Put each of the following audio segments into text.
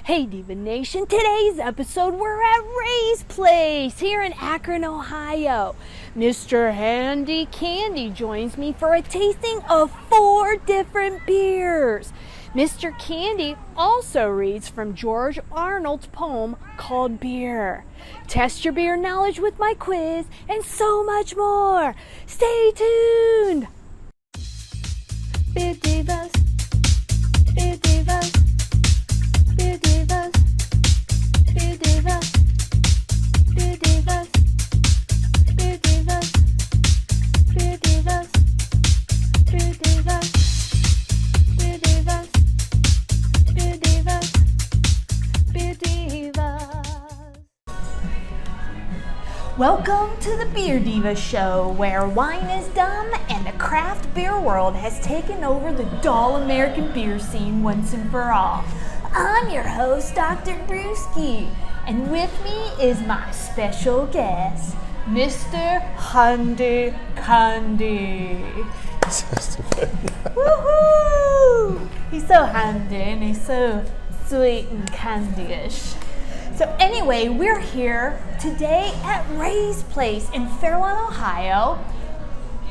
Hey Diva Nation, today's episode we're at Ray's Place here in Akron, Ohio. Mr. Handy Candy joins me for a tasting of 4 different beers. Mr. Candy also reads from George Arnold's poem called Beer. Test your beer knowledge with my quiz and so much more. Stay tuned! Beer Divas, Beer Divas, Beer Divas, Beer Divas, Beer Divas, Beer Divas, Beer Divas, Beer Divas, Beer Divas, Beer Divas, Beer Divas. Welcome to the Beer Divas show, where wine is dumb and the craft beer world has taken over the dull American beer scene once and for all. I'm your host, Dr. Brewski, and with me is my special guest, Mr. Handy Candy. Woohoo! He's so handy and he's so sweet and candyish. So anyway, we're here today at Ray's Place in Fairlawn, Ohio.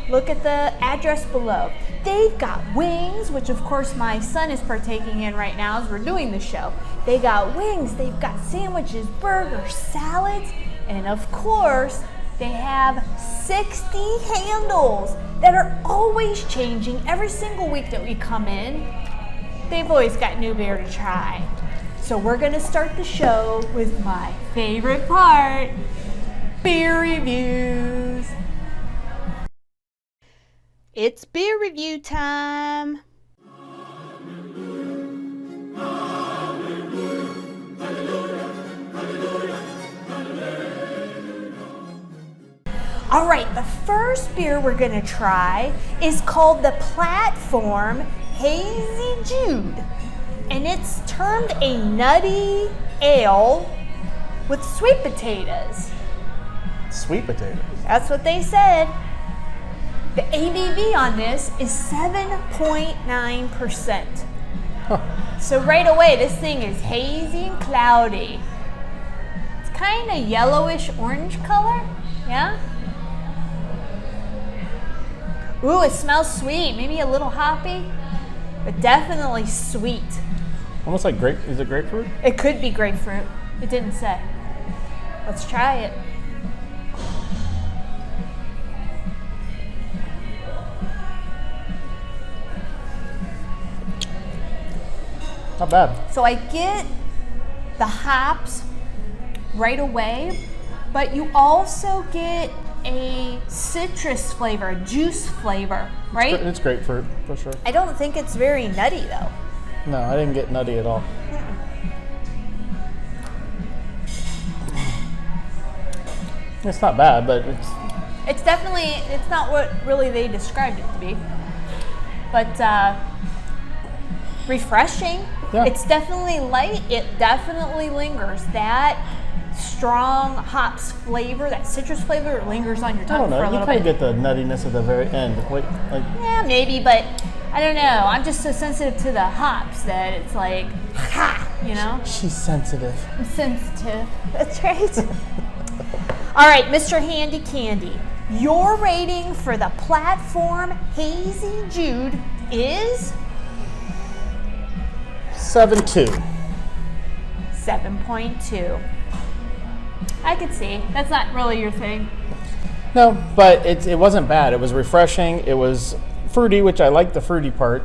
Look at the address below. They've got wings, which of course my son is partaking in right now as we're doing the show. They got wings, they've got sandwiches, burgers, salads, and of course, they have 60 handles that are always changing every single week that we come in. They've always got new beer to try. So we're gonna start the show with my favorite part, beer reviews. It's beer review time. All right, the first beer we're gonna try is called the Platform Hazy Jude. And it's termed a nutty ale with sweet potatoes. Sweet potatoes? That's what they said. The ABV on this is 7.9%. Huh. So right away, this thing is hazy and cloudy. It's kind of yellowish orange color, yeah? Ooh, it smells sweet, maybe a little hoppy, but definitely sweet. Almost like grape. Is it grapefruit? It could be grapefruit. It didn't say. Let's try it. Not bad. So I get the hops right away, but you also get a citrus flavor, a juice flavor, right? It's grapefruit, for sure. I don't think it's very nutty though. No, I didn't get nutty at all. It's not bad, but It's definitely, it's not what really they described it to be. But refreshing. Yeah. It's definitely light. It definitely lingers. That strong hops flavor, that citrus flavor, lingers on your I tongue don't know. for a You little kind bit. of get the nuttiness at the very end. Yeah, maybe, but I don't know. I'm just so sensitive to the hops that it's like, ha, you know? She's sensitive. I'm sensitive. That's right. All right, Mr. Handy Candy, your rating for the Platform Hazy Jude is 7.2. 7.2. I could see. That's not really your thing. No, but it wasn't bad. It was refreshing. It was fruity, which I like the fruity part.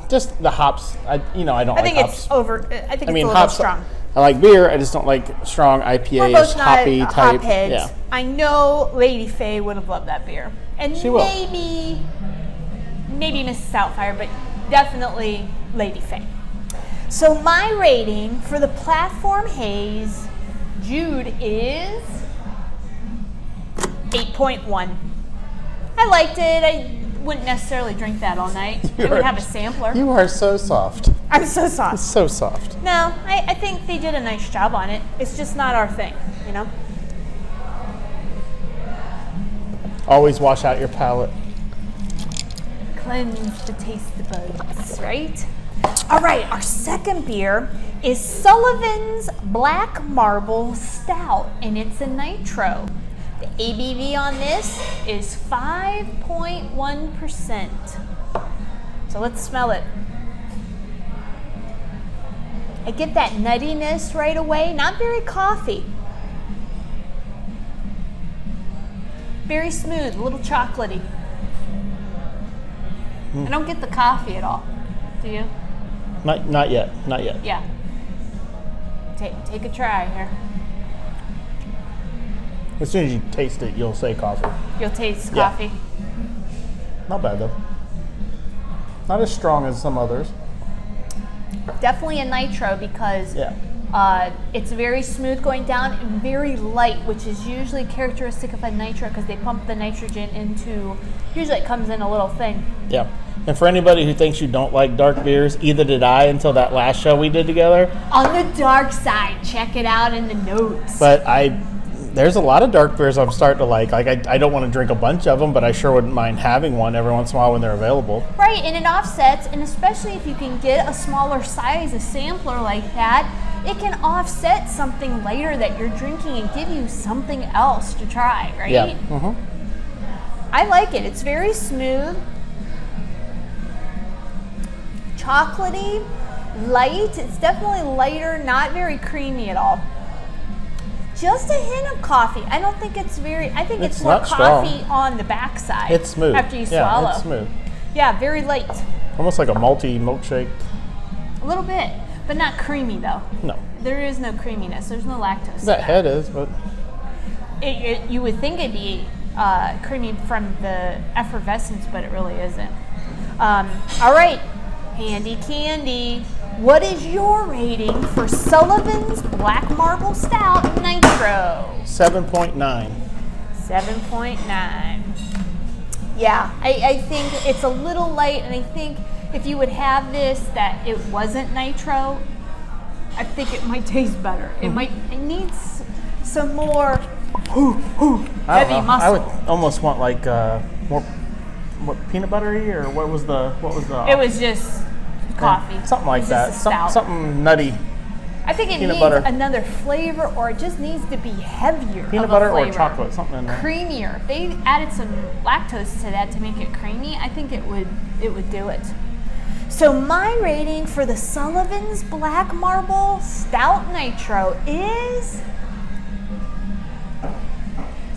Just the hops. I don't I like think hops. it's over. I think it's a little hops, strong. I like beer. I just don't like strong IPAs, We're both not hoppy type. hopheads. Yeah. I know Lady Faye would have loved that beer, and She will. maybe Mrs. Stoutfire, but definitely Lady Faye. So my rating for the Platform Haze Jude is 8.1. I liked it. I wouldn't necessarily drink that all night. I would have a sampler. You are so soft. I'm so soft. So soft. No, I think they did a nice job on it. It's just not our thing, you know? Always wash out your palate. Cleanse the taste buds, right? All right, our second beer is Sullivan's Black Marble Stout, and it's a nitro. The ABV on this is 5.1%. So let's smell it. I get that nuttiness right away, not very coffee. Very smooth, a little chocolatey. I don't get the coffee at all. Do you? Not yet. Yeah. Take a try here. As soon as you taste it, you'll say coffee. You'll taste Yeah. coffee. Not bad though. Not as strong as some others. Definitely a nitro because Yeah. it's very smooth going down and very light, which is usually characteristic of a nitro because they pump the nitrogen into, usually it comes in a little thing. Yeah. And for anybody who thinks you don't like dark beers, either did I until that last show we did together. On the dark side, check it out in the notes. But there's a lot of dark beers I'm starting to like. Like I don't want to drink a bunch of them, but I sure wouldn't mind having one every once in a while when they're available. Right, and it offsets, and especially if you can get a smaller size, a sampler like that, it can offset something later that you're drinking and give you something else to try, right? Yeah. Mm-hmm. I like it. It's very smooth, chocolatey, light. It's definitely lighter, not very creamy at all. Just a hint of coffee. I don't think it's very, I think it's more not strong. coffee on the backside. It's smooth. After you swallow. Yeah, it's smooth. Yeah, very light. Almost like a malty milkshake. A little bit, but not creamy though. No. There is no creaminess. There's no lactose. That head is, but You would think it'd be creamy from the effervescence, but it really isn't. All right, Handy Candy. What is your rating for Sullivan's Black Marble Stout Nitro? 7.9. 7.9. Yeah, I think it's a little light, and I think if you would have this that it wasn't nitro, I think it might taste better. It needs some more heavy muscle. I would almost want like more peanut buttery, or what was the It was just coffee. Something like It's that. just a stout. Something nutty. I think it peanut needs butter. another flavor, or it just needs to be heavier. Peanut of a butter or flavor. chocolate, something in there. Creamier. If they added some lactose to that to make it creamy, I think it would do it. So my rating for the Sullivan's Black Marble Stout Nitro is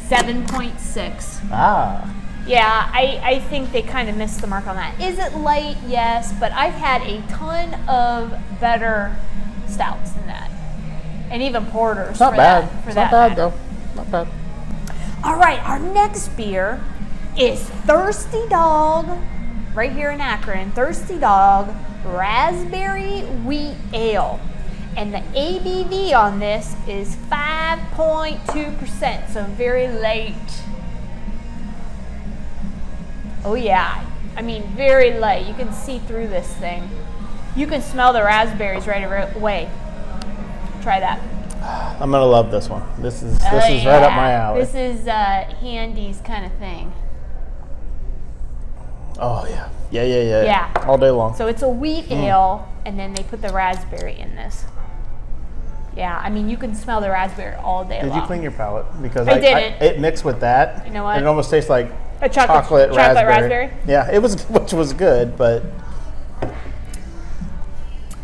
7.6. Ah. Yeah, I think they kind of missed the mark on that. Is it light? Yes, but I've had a ton of better stouts than that. And even porters. Not bad. For Not that bad matter. though. Not bad. All right, our next beer is Thirsty Dog, right here in Akron. Thirsty Dog Raspberry Wheat Ale. And the ABV on this is 5.2%, so very light. Oh yeah, I mean very light. You can see through this thing. You can smell the raspberries right away. Try that. I'm gonna love this one. This is right up my alley. This is Handy's kind of thing. Oh yeah. Yeah. Yeah. All day long. So it's a wheat ale, and then they put the raspberry in this. Yeah, I mean you can smell the raspberry all day long. Did you clean your palate? Because I didn't. it mixed with that. You know what? And it almost tastes like A chocolate raspberry. Yeah, it was, which was good, but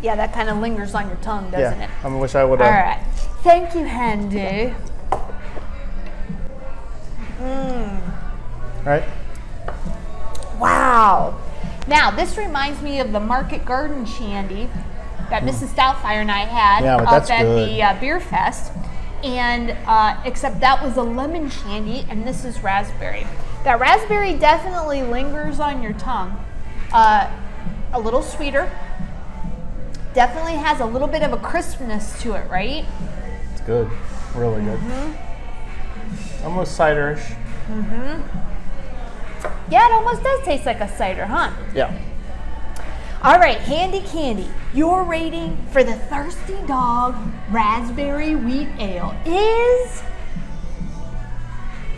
Yeah, that kind of lingers on your tongue, doesn't yeah, it? I wish I would All have. right. Thank you, Handy. Right. Wow. Now, this reminds me of the Market Garden Shandy that Mrs. Stoutfire and I had Yeah, but up that's at good. the Beer Fest. And except that was a lemon shandy, and this is raspberry. That raspberry definitely lingers on your tongue. A little sweeter. Definitely has a little bit of a crispness to it, right? It's good. Really good. Almost ciderish. Yeah, it almost does taste like a cider, huh? Yeah. All right, Handy Candy, your rating for the Thirsty Dog Raspberry Wheat Ale is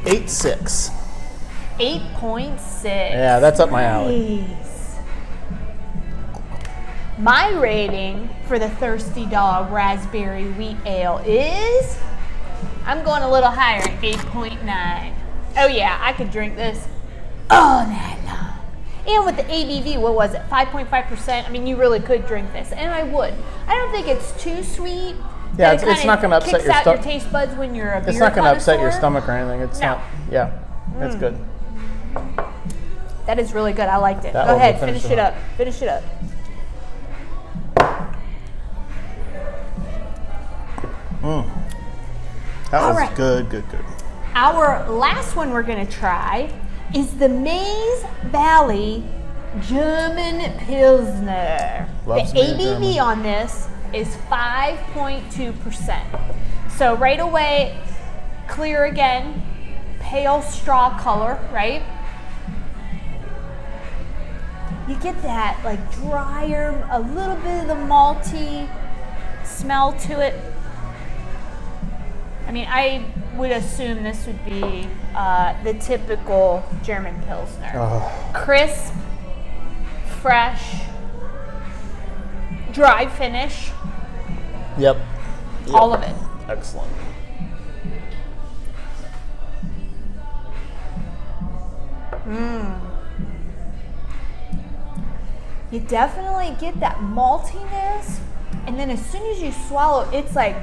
8.6. 8.6. Yeah, that's up my alley. Nice. My rating for the Thirsty Dog Raspberry Wheat Ale is, I'm going a little higher at 8.9. Oh yeah, I could drink this all night long. And with the ABV, what was it, 5.5%? I mean, you really could drink this, and I would. I don't think it's too sweet. Yeah, it's not going to upset your stomach. Your taste buds when you're a beer It's not going to upset your connoisseur. stomach or anything. It's not. Yeah, it's good. That is really good. I liked it. That Go one ahead, will finish finish it it up. up. Finish it up. That was right. good. Our last one we're going to try is the Maize Valley German Pilsner. Loves The me a ABV German. on this is 5.2%. So right away, clear again, pale straw color, right? You get that like drier, a little bit of the malty smell to it. I mean, I would assume this would be the typical German Pilsner. Crisp, fresh, dry finish, Yep. all of it. Excellent. You definitely get that maltiness, and then as soon as you swallow, it's like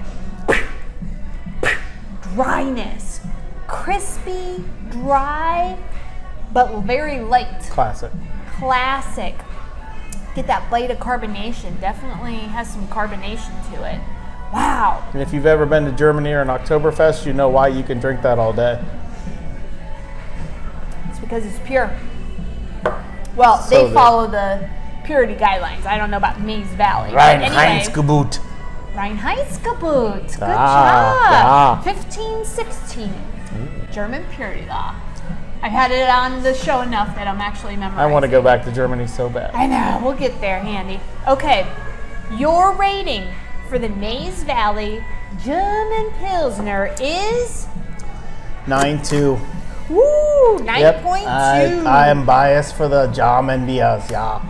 dryness. Crispy, dry, but very light. Classic. Classic. Get that bite of carbonation. Definitely has some carbonation to it. Wow. And if you've ever been to Germany or an Oktoberfest, you know why you can drink that all day. It's because it's pure. Well, So they good. follow the purity guidelines. I don't know about Maize Valley. but anyway, Reinheitsgebot. Reinheitsgebot. Good Ah, job. 1516. German purity law. I've had it on the show enough that I'm actually memorizing. I want to go back to Germany so bad. I know. We'll get there, Handy. Okay. Your rating for the Maize Valley German Pilsner is 9.2. woo, 9.2. I am biased for the German beers, yeah.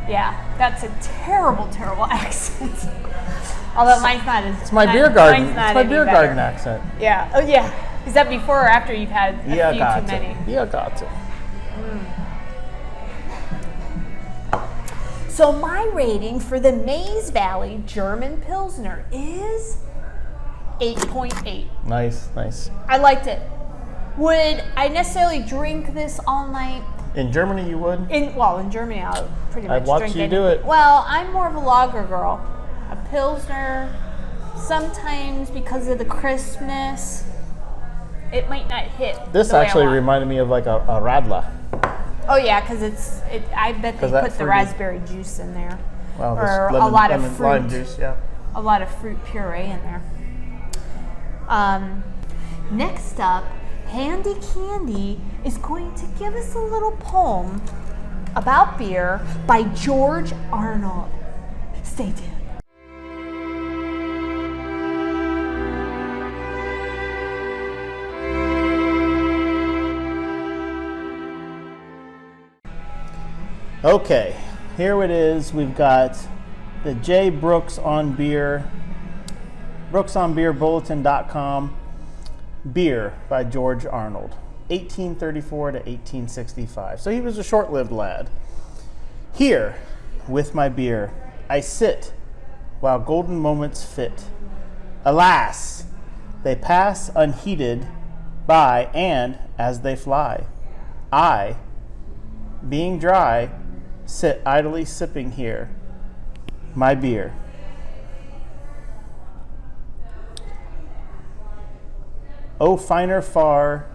Yeah, that's a terrible, terrible accent. Although mine's not as. It's my beer garden. Mine's It's not my any beer better. garden accent. Yeah. Oh yeah. Is that before or after you've had a Yeah, few got too many? it. Yeah, got it. So my rating for the Maize Valley German Pilsner is 8.8. Nice. I liked it. Would I necessarily drink this all night? In Germany, you would? In Germany, I'll pretty much I'd watch drink you anything. do it. Well, I'm more of a lager girl. A Pilsner, sometimes because of the crispness, it might not hit. This the way I actually want. reminded me of like a Radler. Oh yeah, because I bet they 'Cause that put the fruity- raspberry juice in there, Well, or there's a lot of lemon, fruit, lime juice, yeah. a lot of fruit puree in there. Next up, Handy Candy is going to give us a little poem about beer by George Arnold. Stay tuned. Okay, here it is. We've got the J. Brooks on Beer, brooksonbeerbulletin.com, Beer by George Arnold, 1834 to 1865. So he was a short-lived lad. Here, with my beer, I sit while golden moments fit. Alas, they pass unheeded by, and as they fly, I, being dry, sit idly sipping here my beer. Oh, finer far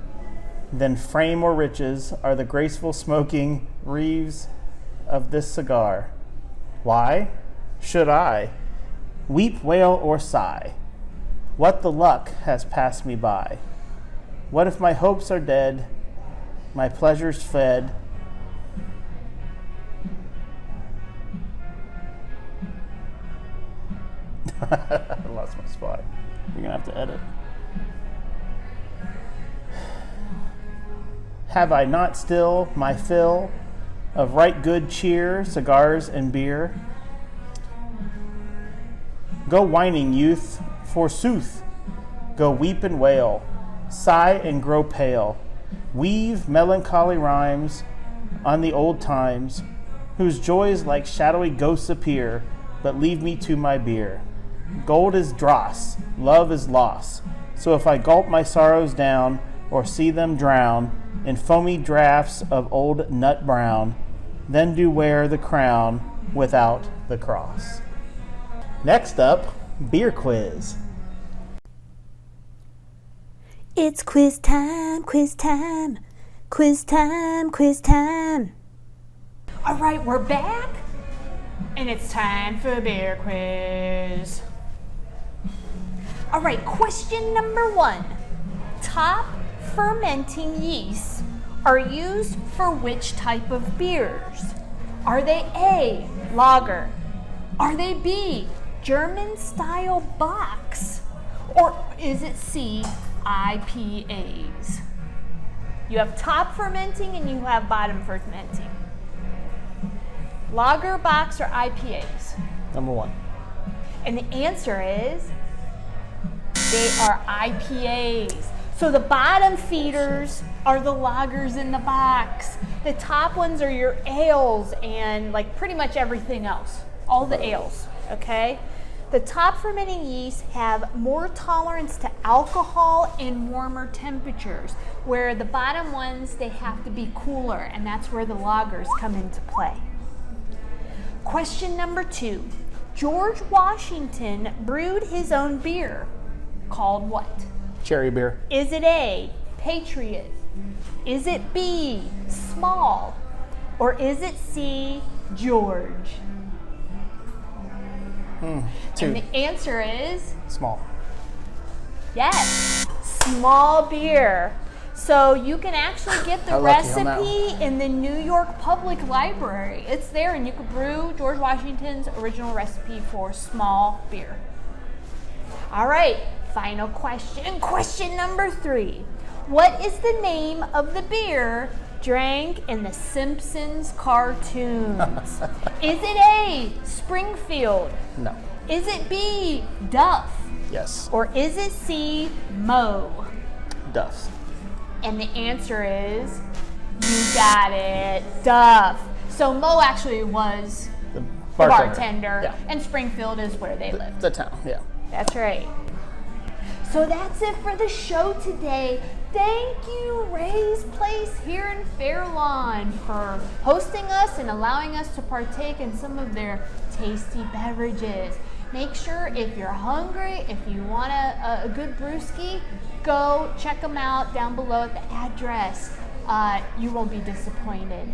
than frame or riches are the graceful smoking wreaths of this cigar. Why should I weep, wail, or sigh? What the luck has passed me by? What if my hopes are dead, my pleasures fed? I lost my spot. You're gonna have to edit. Have I not still my fill of right good cheer, cigars and beer? Go whining, youth, forsooth. Go weep and wail, sigh and grow pale. Weave melancholy rhymes on the old times, whose joys like shadowy ghosts appear, but leave me to my beer. Gold is dross, love is loss. So if I gulp my sorrows down, or see them drown in foamy draughts of old nut brown, then do wear the crown without the cross. Next up, beer quiz. It's quiz time, quiz time, quiz time, quiz time. All right, we're back, and it's time for beer quiz. All right, question number 1. Top fermenting yeasts are used for which type of beers? Are they A, lager? Are they B, German style Bocks? Or is it C, IPAs? You have top fermenting and you have bottom fermenting. Lager, Bocks, or IPAs? Number 1. And the answer is they are IPAs. So the bottom feeders are the lagers in the box. The top ones are your ales and like pretty much everything else. All the ales, okay? The top fermenting yeasts have more tolerance to alcohol and warmer temperatures, where the bottom ones, they have to be cooler, and that's where the lagers come into play. Question number 2. George Washington brewed his own beer, called what? Cherry beer. Is it A, Patriot? Is it B, Small? Or is it C, George? 2. And the answer is Small. yes, Small beer. So you can actually get the recipe in the New York Public Library. It's there, and you can brew George Washington's original recipe for small beer. All right, final question. Question number 3. What is the name of the beer drank in the Simpsons cartoons? Is it A, Springfield? No. Is it B, Duff? Yes. Or is it C, Moe? Duff. And the answer is, you got it, Duff. So Moe actually was The the bartender, Yeah. and Springfield is where they lived. The town, yeah. That's right. So that's it for the show today. Thank you, Ray's Place here in Fairlawn, for hosting us and allowing us to partake in some of their tasty beverages. Make sure if you're hungry, if you want a good brewski, go check them out down below at the address. You won't be disappointed.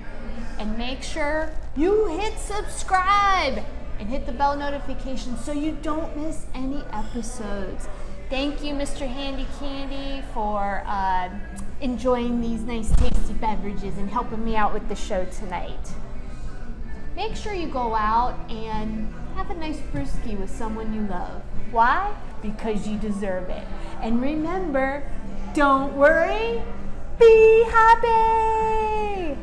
And make sure you hit subscribe and hit the bell notification so you don't miss any episodes. Thank you, Mr. Handy Candy, for enjoying these nice tasty beverages and helping me out with the show tonight. Make sure you go out and have a nice brewski with someone you love. Why? Because you deserve it. And remember, don't worry, be happy!